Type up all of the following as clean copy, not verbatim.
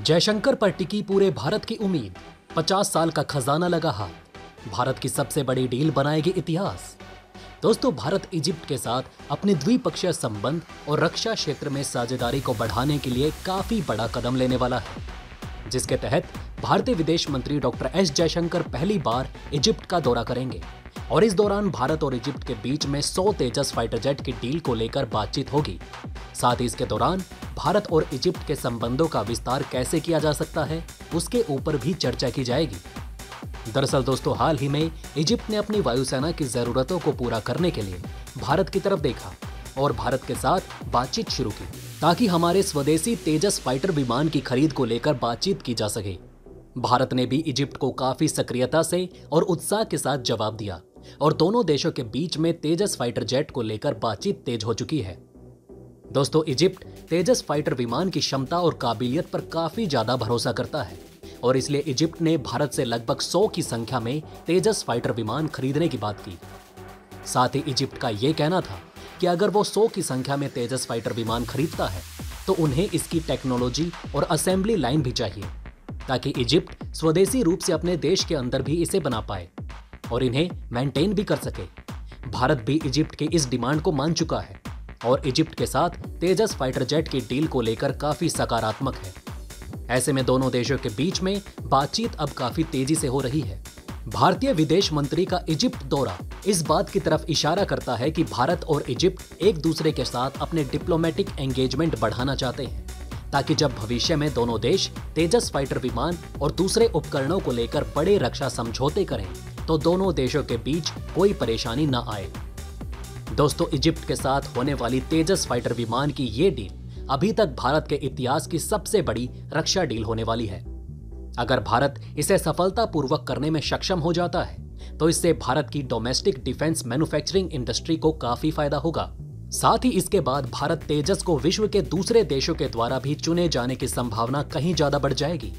जयशंकर पर टिकी पूरे भारत की उम्मीद, 50 साल का खजाना लगा हाथ, भारत की सबसे बड़ी डील बनाएगी इतिहास। दोस्तों, भारत इजिप्ट के साथ अपने द्विपक्षीय संबंध और रक्षा क्षेत्र में साझेदारी को बढ़ाने के लिए काफी बड़ा कदम लेने वाला है, जिसके तहत भारतीय विदेश मंत्री डॉक्टर एस जयशंकर पहली बार इजिप्ट का दौरा करेंगे और इस दौरान भारत और इजिप्ट के बीच में 100 तेजस फाइटर जेट की डील को लेकर बातचीत होगी। साथ ही इसके दौरान भारत और इजिप्ट के संबंधों का विस्तार कैसे किया जा सकता है, उसके ऊपर भी चर्चा की जाएगी। दरअसल दोस्तों, हाल ही में इजिप्ट ने अपनी वायुसेना की जरूरतों को पूरा करने के लिए भारत की तरफ देखा और भारत के साथ बातचीत शुरू की ताकि हमारे स्वदेशी तेजस फाइटर विमान की खरीद को लेकर बातचीत की जा सके। भारत ने भी इजिप्ट को काफी सक्रियता से और उत्साह के साथ जवाब दिया और दोनों देशों के बीच में तेजस फाइटर जेट को लेकर बातचीत तेज हो चुकी है। दोस्तों, इजिप्ट तेजस फाइटर विमान की क्षमता और काबिलियत पर काफी ज्यादा भरोसा करता है और इसलिए इजिप्ट ने भारत से लगभग 100 की संख्या में तेजस फाइटर विमान खरीदने की बात की। साथ ही इजिप्ट का यह कहना था कि अगर वो 100 की संख्या में तेजस फाइटर विमान खरीदता है तो उन्हें इसकी टेक्नोलॉजी और असेंबली लाइन भी चाहिए ताकि इजिप्ट स्वदेशी रूप से अपने देश के अंदर भी इसे बना पाए और इन्हें मेंटेन भी कर सके। भारत भी इजिप्ट की इस डिमांड को मान चुका है और इजिप्ट के साथ तेजस फाइटर जेट की डील को लेकर काफी सकारात्मक है। ऐसे में दोनों देशों के बीच में बातचीत अब काफी तेजी से हो रही है। भारतीय विदेश मंत्री का इजिप्ट दौरा इस बात की तरफ इशारा करता है कि भारत और इजिप्ट एक दूसरे के साथ अपने डिप्लोमेटिक एंगेजमेंट बढ़ाना चाहते हैं ताकि जब भविष्य में दोनों देश तेजस फाइटर विमान और दूसरे उपकरणों को लेकर बड़े रक्षा समझौते करें तो दोनों देशों के बीच कोई परेशानी न आए। दोस्तों, इजिप्ट के साथ होने वाली तेजस फाइटर विमान की ये डील अभी तक भारत के इतिहास की सबसे बड़ी रक्षा डील होने वाली है। अगर भारत इसे सफलतापूर्वक करने में सक्षम हो जाता है तो इससे भारत की डोमेस्टिक डिफेंस मैन्युफैक्चरिंग इंडस्ट्री को काफी फायदा होगा। साथ ही इसके बाद भारत तेजस को विश्व के दूसरे देशों के द्वारा भी चुने जाने की संभावना कहीं ज्यादा बढ़ जाएगी।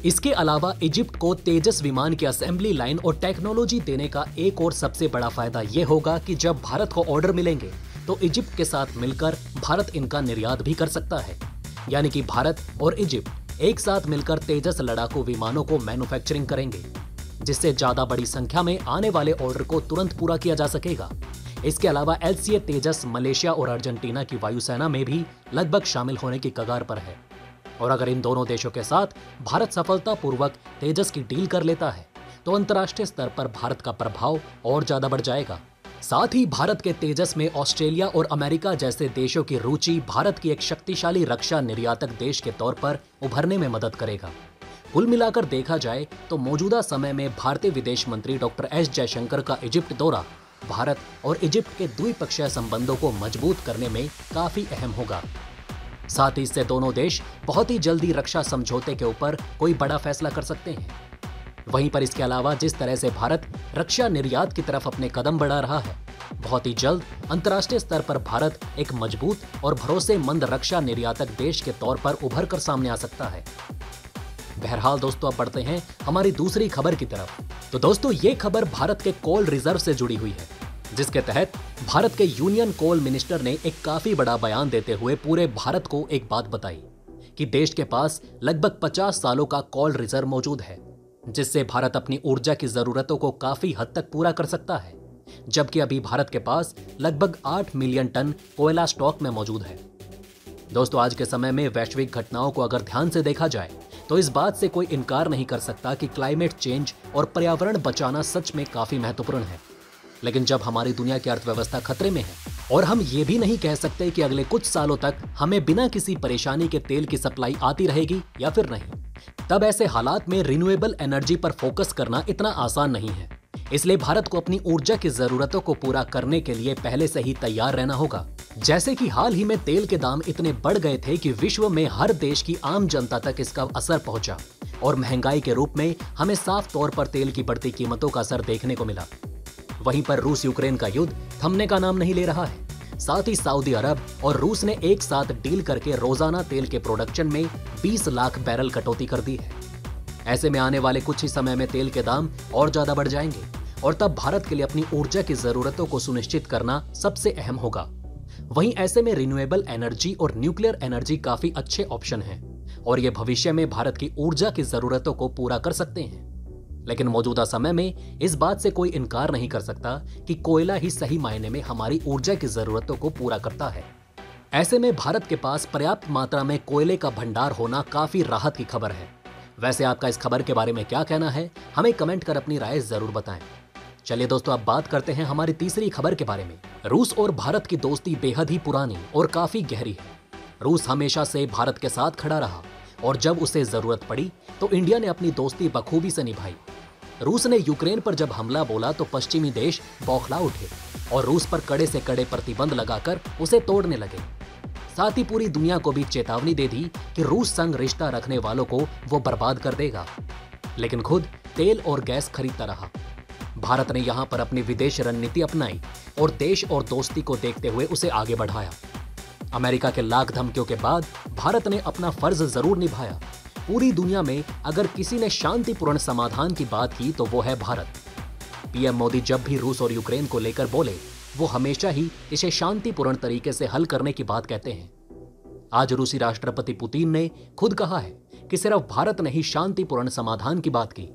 इसके अलावा इजिप्ट को तेजस विमान की असेंबली लाइन और टेक्नोलॉजी देने का एक और सबसे बड़ा फायदा ये होगा कि जब भारत को ऑर्डर मिलेंगे तो इजिप्ट के साथ मिलकर भारत इनका निर्यात भी कर सकता है। यानी कि भारत और इजिप्ट एक साथ मिलकर तेजस लड़ाकू विमानों को मैन्युफैक्चरिंग करेंगे, जिससे ज्यादा बड़ी संख्या में आने वाले ऑर्डर को तुरंत पूरा किया जा सकेगा। इसके अलावा LCA तेजस मलेशिया और अर्जेंटीना की वायुसेना में भी लगभग शामिल होने की कगार पर है और अगर इन दोनों देशों के साथ भारत सफलतापूर्वक तेजस की डील कर लेता है तो अंतर्राष्ट्रीय स्तर पर भारत का प्रभाव और ज्यादा बढ़ जाएगा। साथ ही भारत के तेजस में ऑस्ट्रेलिया और अमेरिका जैसे देशों की रुचि भारत की एक शक्तिशाली रक्षा निर्यातक देश के तौर पर उभरने में मदद करेगा। कुल मिलाकर देखा जाए तो मौजूदा समय में भारतीय विदेश मंत्री डॉक्टर एस जयशंकर का इजिप्ट दौरा भारत और इजिप्ट के द्विपक्षीय संबंधों को मजबूत करने में काफी अहम होगा। साथ ही इससे दोनों देश बहुत ही जल्दी रक्षा समझौते के ऊपर कोई बड़ा फैसला कर सकते हैं। वहीं पर इसके अलावा जिस तरह से भारत रक्षा निर्यात की तरफ अपने कदम बढ़ा रहा है, बहुत ही जल्द अंतर्राष्ट्रीय स्तर पर भारत एक मजबूत और भरोसेमंद रक्षा निर्यातक देश के तौर पर उभर कर सामने आ सकता है। बहरहाल दोस्तों, अब बढ़ते हैं हमारी दूसरी खबर की तरफ। तो दोस्तों, ये खबर भारत के कोल रिजर्व से जुड़ी हुई है, जिसके तहत भारत के यूनियन कोल मिनिस्टर ने एक काफी बड़ा बयान देते हुए पूरे भारत को एक बात बताई कि देश के पास लगभग 50 सालों का कोल रिजर्व मौजूद है, जिससे भारत अपनी ऊर्जा की जरूरतों को काफी हद तक पूरा कर सकता है। जबकि अभी भारत के पास लगभग 8 मिलियन टन कोयला स्टॉक में मौजूद है। दोस्तों, आज के समय में वैश्विक घटनाओं को अगर ध्यान से देखा जाए तो इस बात से कोई इनकार नहीं कर सकता कि क्लाइमेट चेंज और पर्यावरण बचाना सच में काफी महत्वपूर्ण है। लेकिन जब हमारी दुनिया की अर्थव्यवस्था खतरे में है और हम ये भी नहीं कह सकते कि अगले कुछ सालों तक हमें बिना किसी परेशानी के तेल की सप्लाई आती रहेगी या फिर नहीं, तब ऐसे हालात में रिन्यूएबल एनर्जी पर फोकस करना इतना आसान नहीं है। इसलिए भारत को अपनी ऊर्जा की जरूरतों को पूरा करने के लिए पहले से ही तैयार रहना होगा। जैसे कि हाल ही में तेल के दाम इतने बढ़ गए थे कि विश्व में हर देश की आम जनता तक इसका असर पहुंचा और महंगाई के रूप में हमें साफ तौर पर तेल की बढ़ती कीमतों का असर देखने को मिला। वहीं पर रूस यूक्रेन का युद्ध थमने का नाम नहीं ले रहा है। साथ ही सऊदी अरब और रूस ने एक साथ डील करके रोजाना तेल के प्रोडक्शन में 20 लाख बैरल कटौती कर दी है। ऐसे में आने वाले कुछ ही समय में तेल के दाम और ज्यादा बढ़ जाएंगे और तब भारत के लिए अपनी ऊर्जा की जरूरतों को सुनिश्चित करना सबसे अहम होगा। वहीं ऐसे में रिन्यूएबल एनर्जी और न्यूक्लियर एनर्जी काफी अच्छे ऑप्शन हैं और ये भविष्य में भारत की ऊर्जा की जरूरतों को पूरा कर सकते हैं। लेकिन मौजूदा समय में इस बात से कोई इनकार नहीं कर सकता कि कोयला ही सही मायने में हमारी ऊर्जा की जरूरतों को पूरा करता है। ऐसे में भारत के पास पर्याप्त मात्रा में कोयले का भंडार होना काफी राहत की खबर है। वैसे आपका इस खबर के बारे में क्या कहना है, हमें कमेंट कर अपनी राय जरूर बताएं। चलिए दोस्तों, अब बात करते हैं हमारी तीसरी खबर के बारे में। रूस और भारत की दोस्ती बेहद ही पुरानी और काफी गहरी है। रूस हमेशा से भारत के साथ खड़ा रहा और जब उसे जरूरत पड़ी तो इंडिया ने अपनी दोस्ती बखूबी से निभाई। रूस ने यूक्रेन पर जब हमला बोला तो पश्चिमी देश बौखला उठे और रूस पर कड़े से कड़े प्रतिबंध लगाकर उसे तोड़ने लगे। साथ ही पूरी दुनिया को भी चेतावनी दे दी कि रूस संग रिश्ता रखने वालों को वो बर्बाद कर देगा, लेकिन खुद तेल और गैस खरीदता रहा। भारत ने यहां पर अपनी विदेश रणनीति अपनाई और देश और दोस्ती को देखते हुए उसे आगे बढ़ाया। अमेरिका के लाख धमकियों के बाद भारत ने अपना फर्ज जरूर निभाया। पूरी दुनिया में अगर किसी ने शांतिपूर्ण समाधान की बात की तो वो है भारत। पीएम मोदी जब भी रूस और यूक्रेन को लेकर बोले, वो हमेशा ही इसे शांतिपूर्ण तरीके से हल करने की बात कहते हैं। आज रूसी राष्ट्रपति पुतिन ने खुद कहा है कि सिर्फ भारत ने ही शांतिपूर्ण समाधान की बात की।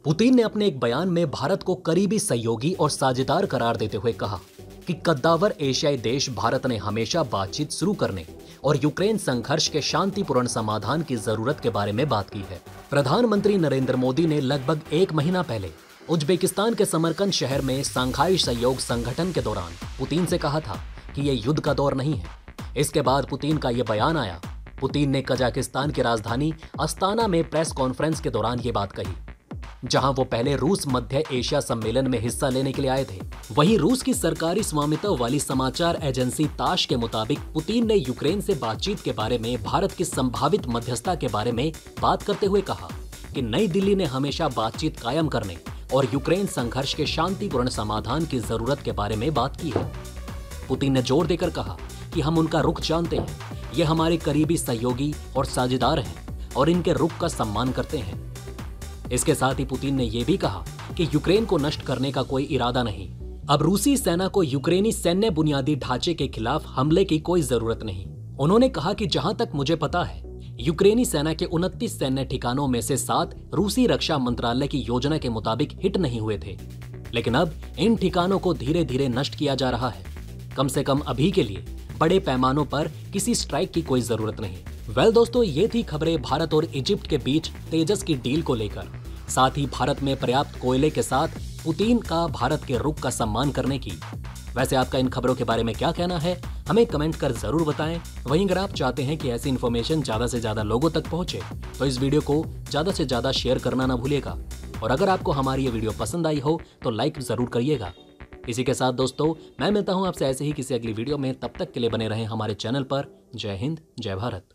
पुतिन ने अपने एक बयान में भारत को करीबी सहयोगी और साझेदार करार देते हुए कहा कि कद्दावर एशियाई देश भारत ने हमेशा बातचीत शुरू करने और यूक्रेन संघर्ष के शांतिपूर्ण समाधान की जरूरत के बारे में बात की है। प्रधानमंत्री नरेंद्र मोदी ने लगभग 1 महीना पहले उज्बेकिस्तान के समरकंद शहर में सांघाई सहयोग संगठन के दौरान पुतिन से कहा था कि ये युद्ध का दौर नहीं है। इसके बाद पुतिन का ये बयान आया। पुतिन ने कजाकिस्तान की राजधानी अस्ताना में प्रेस कॉन्फ्रेंस के दौरान ये बात कही, जहां वो पहले रूस मध्य एशिया सम्मेलन में हिस्सा लेने के लिए आए थे। वहीं रूस की सरकारी स्वामित्व वाली समाचार एजेंसी ताश के मुताबिक पुतिन ने यूक्रेन से बातचीत के बारे में भारत की संभावित मध्यस्थता के बारे में बात करते हुए कहा कि नई दिल्ली ने हमेशा बातचीत कायम करने और यूक्रेन संघर्ष के शांतिपूर्ण समाधान की जरूरत के बारे में बात की है। पुतिन ने जोर देकर कहा कि हम उनका रुख जानते हैं, ये हमारे करीबी सहयोगी और साझेदार हैं और इनके रुख का सम्मान करते हैं। इसके साथ ही पुतिन ने यह भी कहा कि यूक्रेन को नष्ट करने का कोई इरादा नहीं। अब रूसी सेना को यूक्रेनी सैन्य बुनियादी ढांचे के खिलाफ हमले की कोई जरूरत नहीं। उन्होंने कहा कि जहां तक मुझे पता है, यूक्रेनी सेना के 29 सैन्य ठिकानों में से 7 रूसी रक्षा मंत्रालय की योजना के मुताबिक हिट नहीं हुए थे, लेकिन अब इन ठिकानों को धीरे धीरे नष्ट किया जा रहा है। कम से कम अभी के लिए बड़े पैमानों पर किसी स्ट्राइक की कोई जरूरत नहीं। दोस्तों, ये थी खबरें भारत और इजिप्ट के बीच तेजस की डील को लेकर, साथ ही भारत में पर्याप्त कोयले के साथ पुतिन का भारत के रुख का सम्मान करने की। वैसे आपका इन खबरों के बारे में क्या कहना है, हमें कमेंट कर जरूर बताएं। वहीं अगर आप चाहते हैं कि ऐसी इन्फॉर्मेशन ज्यादा से ज्यादा लोगों तक पहुंचे तो इस वीडियो को ज्यादा से ज्यादा शेयर करना ना भूलिएगा। और अगर आपको हमारी ये वीडियो पसंद आई हो तो लाइक जरूर करिएगा। इसी के साथ दोस्तों, मैं मिलता हूं आपसे ऐसे ही किसी अगली वीडियो में। तब तक के लिए बने रहें हमारे चैनल पर। जय हिंद, जय भारत।